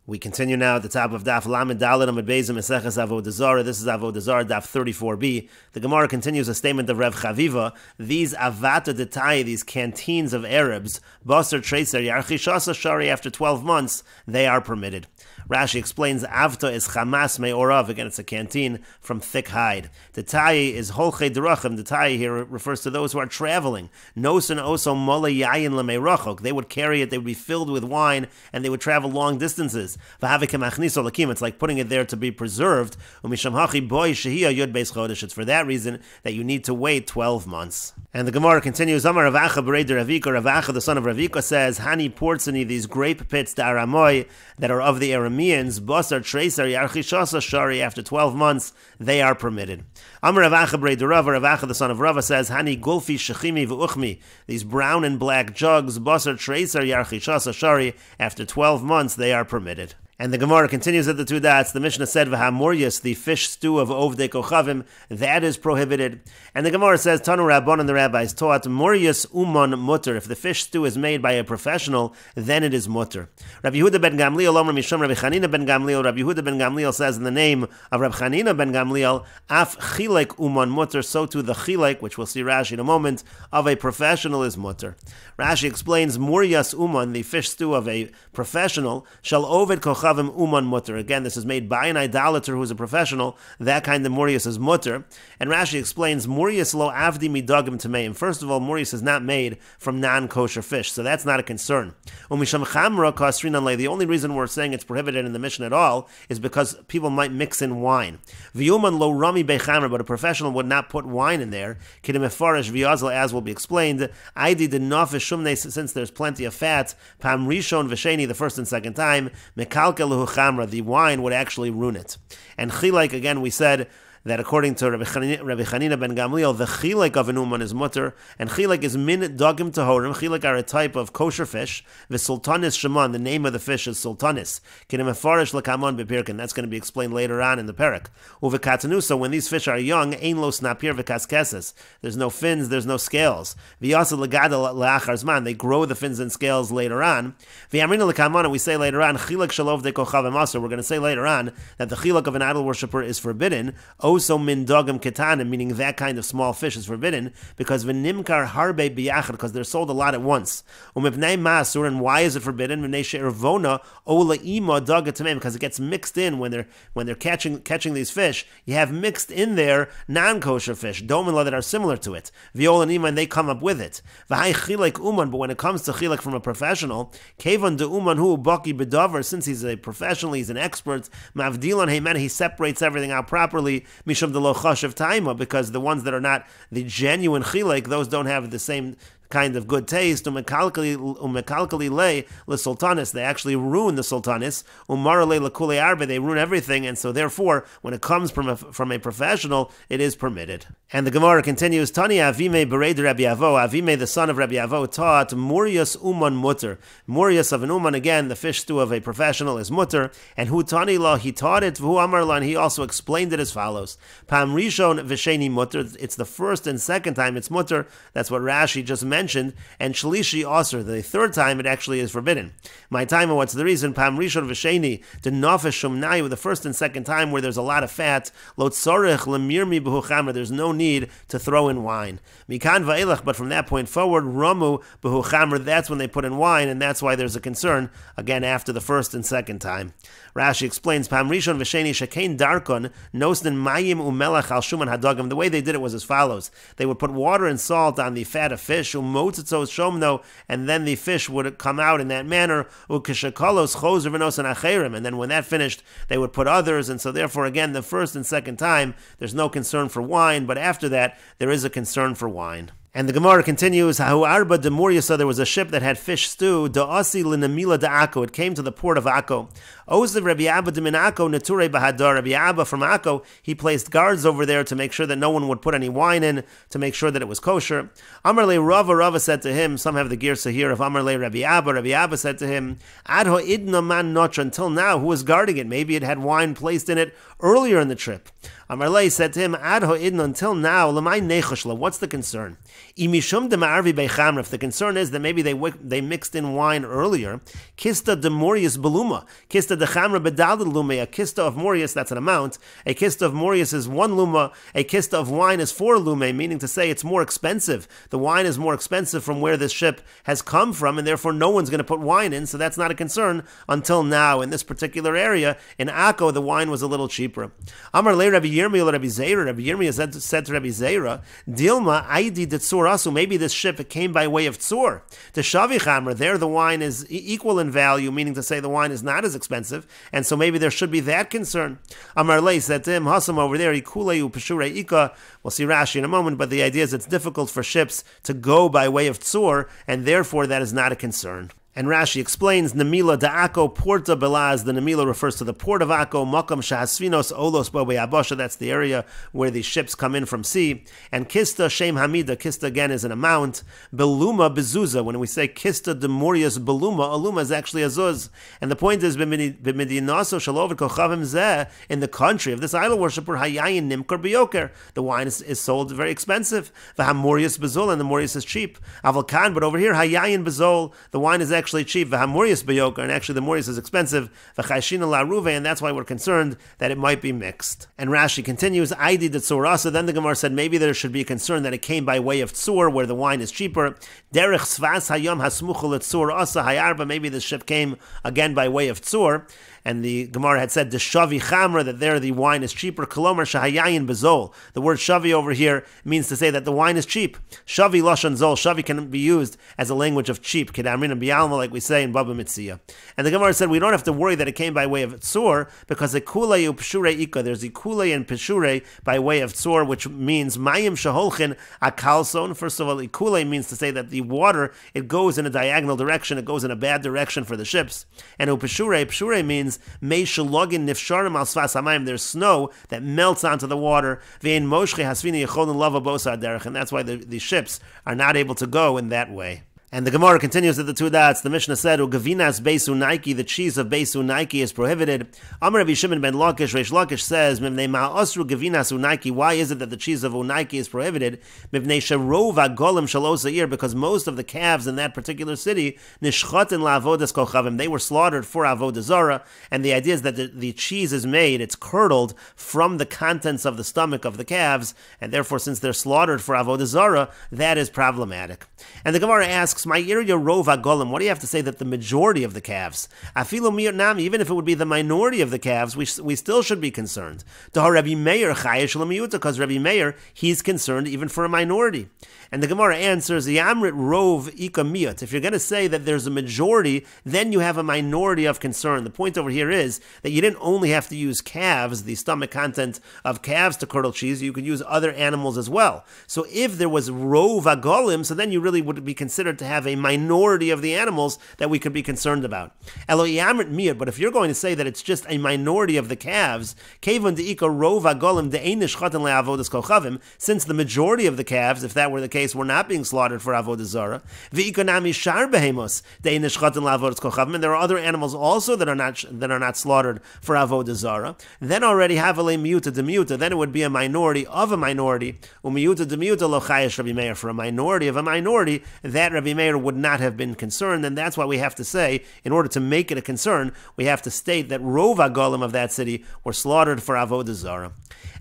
We continue now at the top of Daf Lamed Dalet Amud Beis Meseches Avodah Zara. This is Avodah Zarah Daf 34b. The Gemara continues a statement of Rev Chaviva. These avata detay, these canteens of Arabs, basar treser yarchishasa shari, after 12 months, they are permitted. Rashi explains avta is chamas me'orav. Again, it's a canteen from thick hide. Detay is holchei derachim. Detay here refers to those who are traveling. Nosen oso mola yayin lemeirachok. They would carry it. They would be filled with wine, and they would travel long distances. It's like putting it there to be preserved. It's for that reason that you need to wait 12 months. And the Gemara continues, Amar Ravacha Bereider Ravika, Ravacha the son of Ravika says, Hani portsani, these grape pits da'aramoy that are of the Arameans, Basar Treser Yarchishasa Shari, after 12 months, they are permitted. Amar Ravacha Bereider Rava, Ravacha the son of Rava says, Hani Gulfi Shechimi V'uchmi, these brown and black jugs, Basar Treser Yarchishasa Shari, after 12 months, they are permitted. And the Gemara continues at the two dots. The Mishnah said, "V'hamorius, the fish stew of ovdei kochavim, that is prohibited." And the Gemara says, "Tanu Rabbon," and the rabbis taught, "Morius uman mutter." If the fish stew is made by a professional, then it is mutter. Rabbi Yehuda ben Gamliel, Omer Mishum Rabbi Chanina ben Gamliel. Rabbi Yehuda ben Gamliel says in the name of Rabbi Chanina ben Gamliel, "Af chilek uman mutter." So too the chilek, which we'll see Rashi in a moment, of a professional is mutter. Rashi explains, "Morius uman," the fish stew of a professional, shall oved kochavim uman mutter. Again, this is made by an idolater who is a professional. That kind of morius is mutter. And Rashi explains, morius lo avdi midagim tameim. First of all, morius is not made from non-kosher fish, so that's not a concern. Umisham chamra kasrinan lei. The only reason we're saying it's prohibited in the Mishnah at all is because people might mix in wine. V'yuman lo rami bechamra, but a professional would not put wine in there. Kidim efarish v'yazla, as will be explained. Aidi de nafish shumne, since there's plenty of fat. Pam rishon v'sheni, the first and second time. Mekalkel the wine would actually ruin it. And chilek, again, we said that according to Rabbi Chanina ben Gamliel, the chilek of an uman is mutter, and chilek is min dagim tahorim. Chilek are a type of kosher fish. The sultanis shaman, the name of the fish is sultanis. Kinim efarish lekamon bepirkin. That's going to be explained later on in the parak. Uvekatanusa, when these fish are young, ein lo snapir v'kaskeses. There's no fins, there's no scales. V'yasa legada leachar zman. They grow the fins and scales later on. V'yamrina lekamon, we say later on, chilek shalov de kochav emasor. We're going to say later on that the chilek of an idol worshipper is forbidden. Also min dogam ketanim, meaning that kind of small fish is forbidden, because v'nimkar harbe biyachad, because they're sold a lot at once. Umipnei masur, and why is it forbidden? V'nei she'ervona ola ima daga tamem, because it gets mixed in when they're catching these fish. You have mixed in there non-kosher fish, domela, that are similar to it. V'ola nima, and they come up with it. V'hai chilek uman, but when it comes to chilek from a professional, kevan de uman hu baki bedavar, since he's a professional, he's an expert, mavdilan heimen, he separates everything out properly. Mishum de lo chashav taima, because the ones that are not the genuine chilek, those don't have the same kind of good taste. Umekalkali le sultanis, they actually ruin the sultanis. Umar le lekule arbe, they ruin everything, and so therefore, when it comes from a professional, it is permitted. And the Gemara continues, Tani Avime bereid Rabbi Avo. Avime, the son of Rabbi Avo, taught Murius uman mutter. Murius of an uman, again, the fish stew of a professional, is mutter. And hu tani la, he taught it. V'hu amar la, and he also explained it as follows: Pam rishon v'sheni mutter. It's the first and second time it's mutter. That's what Rashi just mentioned. And shlishi aser, the third time it actually is forbidden. My time, what's the reason? Pam rishon v'sheni, the nafesh shumnayu, the first and second time where there's a lot of fat. Lo tzorech lemirmi b'hu chamra, there's no need to throw in wine. Mikan va'elach, but from that point forward, ramu b'hu chamra, that's when they put in wine, and that's why there's a concern, again, after the first and second time. Rashi explains, Pam rishon v'sheni shekein darkon, nosnin mayim umelach al shuman hadagim. The way they did it was as follows: they would put water and salt on the fat of fish, umotzos shomno, and then the fish would come out in that manner, ukeshakalos choser v'nosan acherim, and then when that finished, they would put others, and so therefore, again, the first and second time, there's no concern for wine, but after that, there is a concern for wine. And the Gemara continues, Hahu Arba de Muriasa, there was a ship that had fish stew, Da'asi Linamila de Akko, it came to the port of Akko. Oziv Rabbi Abba de Min Akko, Nature Bahadar, Rabbi Abba from Akko, he placed guards over there to make sure that no one would put any wine in, to make sure that it was kosher. Amarle Rava said to him, some have the girsa here of Amarle Rabbi Abba said to him, Adho Idna Man Notra, until now, who was guarding it? Maybe it had wine placed in it earlier in the trip. Amarlei said to him, Ad ho'idn, until now, lamai nechashla, what's the concern? Imishum demarvi bechamra, if the concern is that maybe they mixed in wine earlier, kista de morius beluma, kista de chamra bedalid lume, a kista of morius, that's an amount, a kista of morius is 1 luma, a kista of wine is 4 lume, meaning to say it's more expensive. The wine is more expensive from where this ship has come from, and therefore no one's going to put wine in, so that's not a concern until now. In this particular area, in Akko, the wine was a little cheaper. Amar le Rabbi Yirmiyah Rabbi Zera. Rabbi Yirmiyah said to Rabbi Zera, Dilma Aidi de Tzur Asu. Maybe this ship came by way of Tzur. The Shavi Chamra, there the wine is equal in value, meaning to say the wine is not as expensive, and so maybe there should be that concern. Amar le said to him, Hasam over there, Ikulei Peshure Ika. We'll see Rashi in a moment, but the idea is it's difficult for ships to go by way of Tzur, and therefore that is not a concern. And Rashi explains, Nemila da Akko Porta Belaz, the Nemila refers to the port of Akko, Makam Shahasfinos Olos Bobe Abasha, that's the area where the ships come in from sea. And Kista Shem Hamida, Kista again is an amount. Beluma Bezuza, when we say Kista Demorius Beluma, Aluma is actually a Zuz. And the point is, B'midinaso Shalovet Kochavim Zeh, in the country of this idol worshipper, Hayayin Nimkar B'yoker, the wine is sold very expensive. V'hamorius Bezol, and the Morius is cheap. Avalkan, but over here, Hayayin Bezol, the wine is actually cheap, v'hamorius beyoker, and actually the morius is expensive, v'chayshina la'ruve, and that's why we're concerned that it might be mixed. And Rashi continues, Aidi de tzurasa, then the Gemara said maybe there should be a concern that it came by way of tzur, where the wine is cheaper. Derech svas hayom hasmuchel tzur asa hayarba, maybe the ship came again by way of tzur. And the Gemara had said, the shavi chamra, that there the wine is cheaper. Kolomar shahayayin bezol. The word shavi over here means to say that the wine is cheap. Shavi lashon zol. Shavi can be used as a language of cheap. Kedamrin and bialma, like we say in Baba Mitzia. And the Gemara said, we don't have to worry that it came by way of tzur, because ikulei upshure ika. There's ikulei and peshure by way of tzur, which means mayim shaholchin akalson. First of all, ikulei means to say that the water, it goes in a diagonal direction. It goes in a bad direction for the ships. And peshure means there's snow that melts onto the water, and that's why the ships are not able to go in that way. And the Gemara continues at the two dots. The Mishnah said, "Ugavinas beisu naiki, the cheese of beisu naiki is prohibited." Amar Rabbi Shimon ben Lakish, Reish Lakish says, "Mivnei ma'asru gavinas unaiki." Why is it that the cheese of unaiki is prohibited? Mivnei sharov agolim shalosa ir, because most of the calves in that particular city nishchatin la'avodas kochavim, they were slaughtered for Avoda Zara, and the idea is that the cheese is made, it's curdled from the contents of the stomach of the calves, and therefore, since they're slaughtered for Avoda Zara, that is problematic. And the Gemara asks, my area rov agolim, what do you have to say that the majority of the calves, afilu mi'nam, even if it would be the minority of the calves, we still should be concerned. Rabbi Meir chayesh l'miyuta, because Rabbi Meir, he's concerned even for a minority. And the Gemara answers, Yamrit rov ika miyut. If you're going to say that there's a majority, then you have a minority of concern. The point over here is that you didn't only have to use calves, the stomach content of calves, to curdle cheese, you could use other animals as well. So if there was rov agolim, so then you really would be considered to have a minority of the animals that we could be concerned about. Elo yamrit miyut, but if you're going to say that it's just a minority of the calves, kevon deika rov agolim de'enish chatan le'avodas kochavim, since the majority of the calves, if that were the case, were not being slaughtered for Avoda Zara. V'ikonami shar behemos de'enish chatan le'avodas kochavim, and there are other animals also that are not slaughtered for Avoda Zara. Then already have a miyuta demiyuta. Then it would be a minority of a minority. Umiyuta demiyuta lo chayesh Rabbi Meir, for a minority of a minority, that Rabbi Meir would not have been concerned, and that's why we have to say, in order to make it a concern, we have to state that rov agolim of that city were slaughtered for Avoda Zara.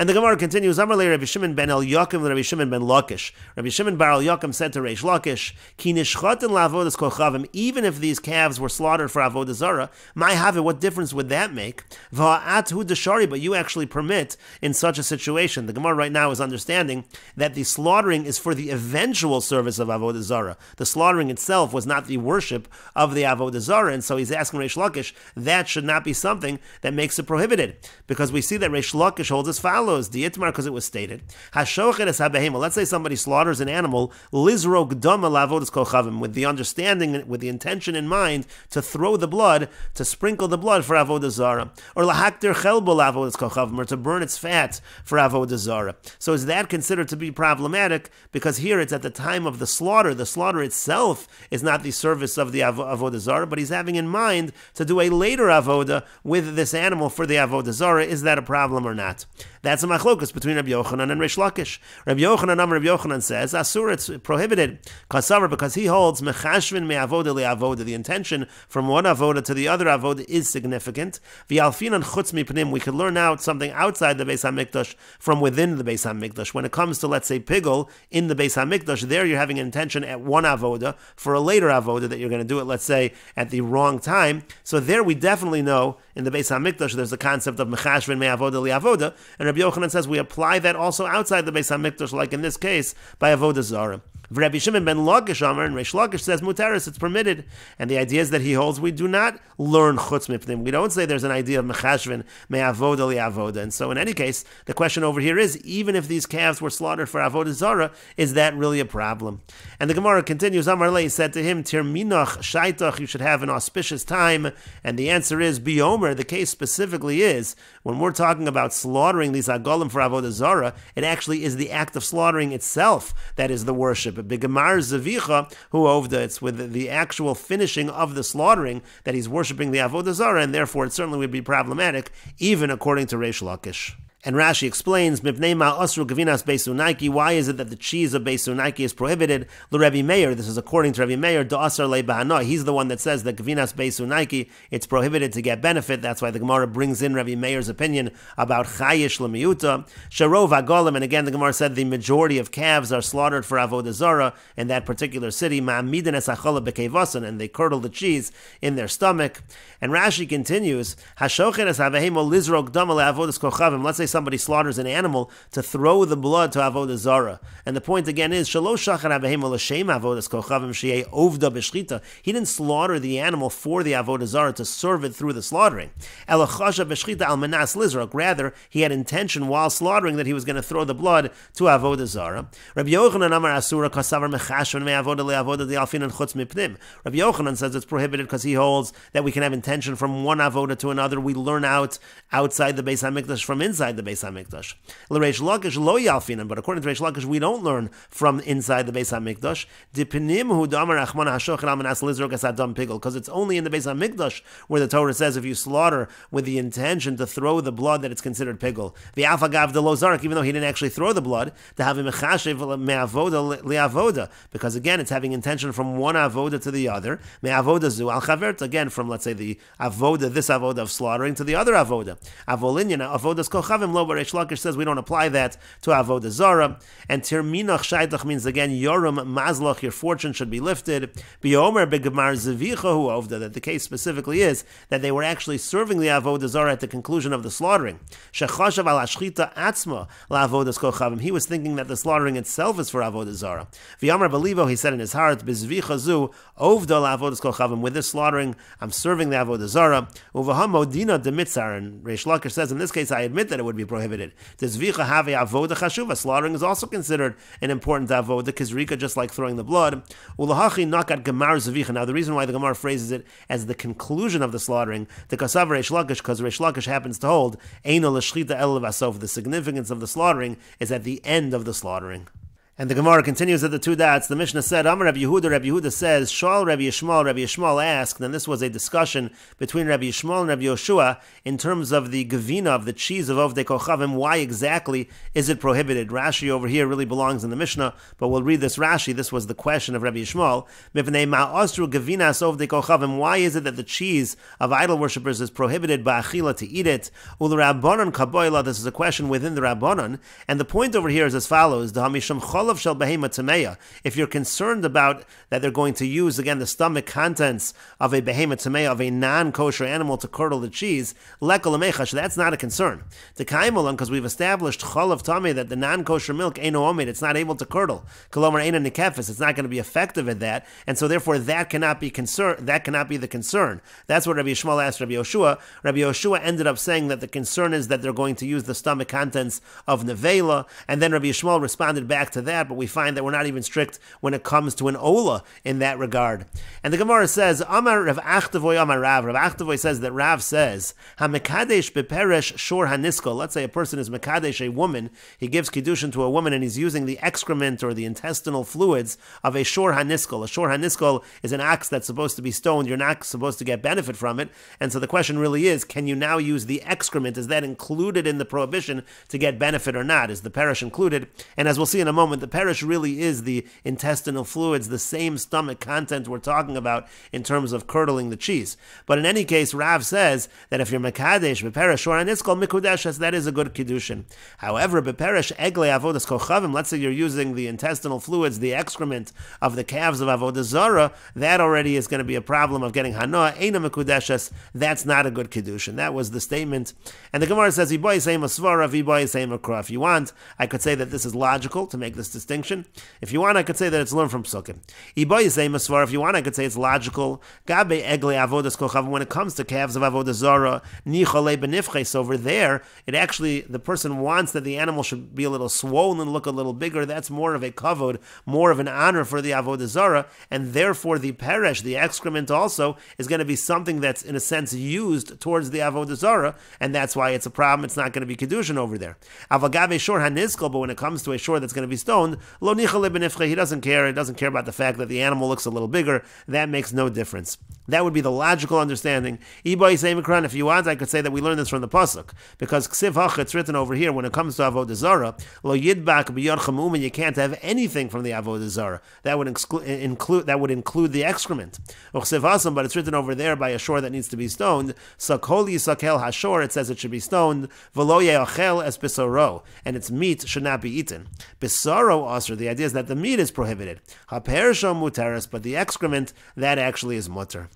And the Gemara continues, Amarle Rabbi Shimon ben Yakim, Rabbi Shimon ben Lakish. Rabbi Shimon bar Yakim said to Reish Lakish, Ki nishchatin la'avodas kochavim, even if these calves were slaughtered for Avoda Zara, my have it, what difference would that make? Va'at hu deshari, but you actually permit in such a situation. The Gemara right now is understanding that the slaughtering is for the eventual service of Avoda Zara. The slaughtering itself was not the worship of the Avoda Zara, and so he's asking Reish Lakish, that should not be something that makes it prohibited. Because we see that Reish Lakish holds as follows, the Itmar, because it was stated, Hashochet es habehema, let's say somebody slaughters an an animal, lizrog dama la'avodas kol chavim, with the understanding, with the intention in mind to throw the blood, to sprinkle the blood for Avoda Zara, or lahaktir chelbo la'avodas kol chavim, or to burn its fat for Avoda Zara. So is that considered to be problematic? Because here it's at the time of the slaughter. The slaughter itself is not the service of the Avoda Zara, but he's having in mind to do a later avoda with this animal for the Avoda Zara. Is that a problem or not? That's a machlokus between Rabbi Yochanan and Reish Lakish. Rabbi Yochanan says, Asur, it's prohibited, kasavar, because he holds mechashvin me'avoda le'avoda. The intention from one avoda to the other avoda is significant. V'alfinan chutz mipnim, we could learn out something outside the Beis HaMikdash from within the Beis HaMikdash. When it comes to, let's say, pigul in the Beis HaMikdash, there you're having an intention at one avoda for a later avoda that you're going to do it, let's say, at the wrong time. So there we definitely know in the Beis HaMikdash there's the concept of mechashvin me'avoda le'avoda, and Rabbi Yochanan says we apply that also outside the Beis HaMikdash, like in this case, by Avoda Zara. Rabbi Shimon ben Lakish Amar, and Reish Lakish says mutaris, it's permitted. And the idea is that he holds we do not learn chutz mipnim. We don't say there's an idea of mechashvin me'avoda li'avoda. And so in any case, the question over here is, even if these calves were slaughtered for Avoda Zara, is that really a problem? And the Gemara continues, Amar Lei said to him, Tir minach shaitach, you should have an auspicious time. And the answer is, Biomer, the case specifically is, when we're talking about slaughtering these agolim for Avoda Zara, it actually is the act of slaughtering itself that is the worship. Begemar Zavicha, who ovda, it's with the actual finishing of the slaughtering that he's worshiping the Avodah Zara, and therefore it certainly would be problematic, even according to Reish Lakish. And Rashi explains, why is it that the cheese of Beisunaiki is prohibited? Rabbi Meir, this is according to Rabbi Meir, he's the one that says that Gavinas Beisunaiki, it's prohibited to get benefit. That's why the Gemara brings in Rabbi Meir's opinion about Chayish Lemiyuta. Sharov Agolim, and again the Gemara said the majority of calves are slaughtered for Avodah Zara in that particular city, and they curdle the cheese in their stomach. And Rashi continues, let's say somebody slaughters an animal to throw the blood to Avodah Zara. And the point again is, he didn't slaughter the animal for the Avodah Zara to serve it through the slaughtering. Rather, he had intention while slaughtering that he was going to throw the blood to Avodah Zara. Rabbi Yochanan says it's prohibited because he holds that we can have intention from one Avodah to another. We learn out outside the Beis HaMikdash from inside the Beis HaMikdash. L'Reish Lakish lo yalfinan, but according to Reish Lakish, we don't learn from inside the Beis HaMikdash. Because it's only in the Beis HaMikdash where the Torah says if you slaughter with the intention to throw the blood that it's considered pigul. The Alfagav de Lozarik, even though he didn't actually throw the blood, to have him mechashev me'avoda li'avoda, because again it's having intention from one avoda to the other. Me'avoda zu al chavert, again from, let's say, the avoda, this avoda of slaughtering to the other avoda. Avolinyan avodas kochavim lo, but Reish Lakish says we don't apply that to Avoda Zara. And tirminach shaitach means again yoram mazloch, your fortune should be lifted. Biomer begemar zevicha hu ovda, that the case specifically is that they were actually serving the Avoda Zara at the conclusion of the slaughtering. Shechashav al ashchita atzma la avodas kochavim, he was thinking that the slaughtering itself is for Avoda Zara. V'yamar belivo, he said in his heart, bezvicha zu ovda la avodas kochavim, with this slaughtering I'm serving the Avoda Zara. Uvaham de mitzar, and Reish Lakish says in this case I admit that it would be prohibited. Tzvicha have avoda chashuva, slaughtering is also considered an important avoda, kizrika, just like throwing the blood. Ulahachi nakat gemar zvicha. Now the reason why the Gemara phrases it as the conclusion of the slaughtering, the kasav Reish Lakish, because Reish Lakish happens to hold eino l'shchita el v'asov, the significance of the slaughtering is at the end of the slaughtering. And the Gemara continues at the two dots. The Mishnah said, Amar Rabbi Yehuda says, Shal Rabbi Yishmael asked, and this was a discussion between Rabbi Yishmael and Rabbi Yoshua in terms of the gevina, of the cheese of Ovdei Kochavim, why exactly is it prohibited? Rashi over here really belongs in the Mishnah, but we'll read this Rashi. This was the question of Rabbi Yishmael. Why is it that the cheese of idol worshippers is prohibited by Achila to eat it? This is a question within the Rabbanon, and the point over here is as follows, if you're concerned about that they're going to use, again, the stomach contents of a behemoth tamei, of a non-kosher animal, to curdle the cheese, that's not a concern. To kaimulan, because we've established cholav tamei, that the non-kosher milk, eino omid, it's not able to curdle. Kolomar eino nikefis, it's not going to be effective at that, and so therefore that cannot be the concern. That's what Rabbi Yishmael asked Rabbi Yoshua. Rabbi Yoshua ended up saying that the concern is that they're going to use the stomach contents of nevela, and then Rabbi Yishmael responded back to that fat, but we find that we're not even strict when it comes to an ola in that regard. And the Gemara says, Amar Rav Achtavoy Amar Rav. Rav Achtavoy says that Rav says, HaMekadesh beperesh shor haniskol. Let's say a person is Mekadesh, a woman, he gives Kiddushin to a woman and he's using the excrement or the intestinal fluids of a shor haniskol. A shor haniskol is an ox that's supposed to be stoned. You're not supposed to get benefit from it. And so the question really is, can you now use the excrement? Is that included in the prohibition to get benefit or not? Is the perish included? And as we'll see in a moment, the perish really is the intestinal fluids, the same stomach content we're talking about in terms of curdling the cheese. But in any case, Rav says that if you're Mekadesh, Beperish, or Aniskol, Mikudeshes, that is a good Kiddushin. However, Beperish, Egle, Avodas Kochavim, let's say you're using the intestinal fluids, the excrement of the calves of Avoda Zara, that already is going to be a problem of getting Hanoah, Eina Mikudeshes, that's not a good Kiddushin. That was the statement. And the Gemara says, if you want, I could say that this is logical to make this distinction. If you want, I could say that it's learned from Psukim. If you want, I could say it's logical. When it comes to calves of Avodah Zara, over there, it actually, the person wants that the animal should be a little swollen, look a little bigger. That's more of a kavod, more of an honor for the Avodah Zara, and therefore the peresh, the excrement also, is going to be something that's in a sense used towards the Avodah Zara, and that's why it's a problem. It's not going to be Kiddushin over there. Avagave shor hanizkol, but when it comes to a shor that's going to be stoned, lo nichale benifche, he doesn't care. He doesn't care about the fact that the animal looks a little bigger. That makes no difference. That would be the logical understanding. If you want, I could say that we learn this from the pasuk, because ksiv hach, it's written over here when it comes to Avodah Zara, lo yidbak b'yod, you can't have anything from the Avodah Zara. That would include the excrement. But it's written over there by a shor that needs to be stoned. Sakol yisakel hashor, it says it should be stoned. V'lo ye'achel es bisoro, and its meat should not be eaten. Bisoro also, the idea is that the meat is prohibited. Hapersho muteris, but the excrement, that actually is mutter.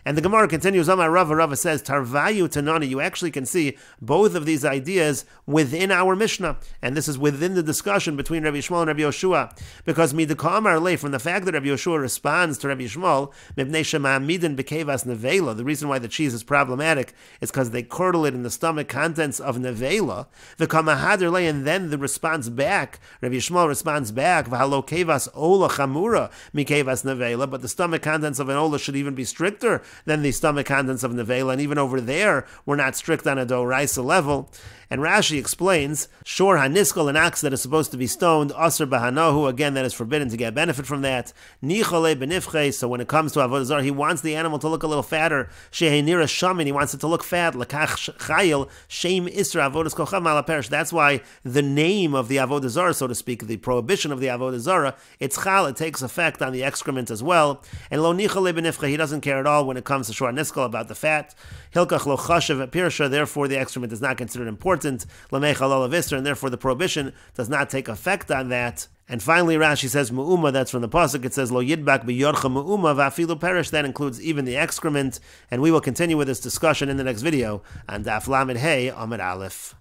And the Gemara continues, Amar Rava, Rava says, Tarvayu Tanani, you actually can see both of these ideas within our Mishnah. And this is within the discussion between Rabbi Shmuel and Rabbi Yoshua. Because Midika Amar Le, from the fact that Rabbi Yoshua responds to Rabbi Shmuel, Mibnei Shema Midin Bekevas Nevela, the reason why the cheese is problematic is because they curdle it in the stomach contents of Nevela. V'kamahader Le, and then the response back, Rabbi Shmuel responds back, V'halo Kevas Ola Chamura Mikevas Nevela, but the stomach contents of an Ola should even be stricter than the stomach contents of Nevela, and even over there, we're not strict on a Doraisa level. And Rashi explains, Shor haniskol, an ox that is supposed to be stoned, Aser bahanohu, again, that is forbidden to get benefit from that. Nichole benifche, so when it comes to Avodah Zarah, he wants the animal to look a little fatter. Shehenira shamin, he wants it to look fat. Lakach chayil, shem isra, avodas kocham malaperish. That's why the name of the Avodah Zarah, so to speak, the prohibition of the Avodah Zarah, it's chal, it takes effect on the excrement as well. And lo nichole benifche, he doesn't care at all when it comes to Shor haniskol about the fat. Hilkach lo chashav pirsha, therefore the excrement is not considered important. And therefore the prohibition does not take effect on that. And finally, Rashi says mu'uma, that's from the pasuk. It says lo yidbak b'yodcha mu'uma v'afilu perish. That includes even the excrement. And we will continue with this discussion in the next video on Daf Lamed Hey Amud Aleph.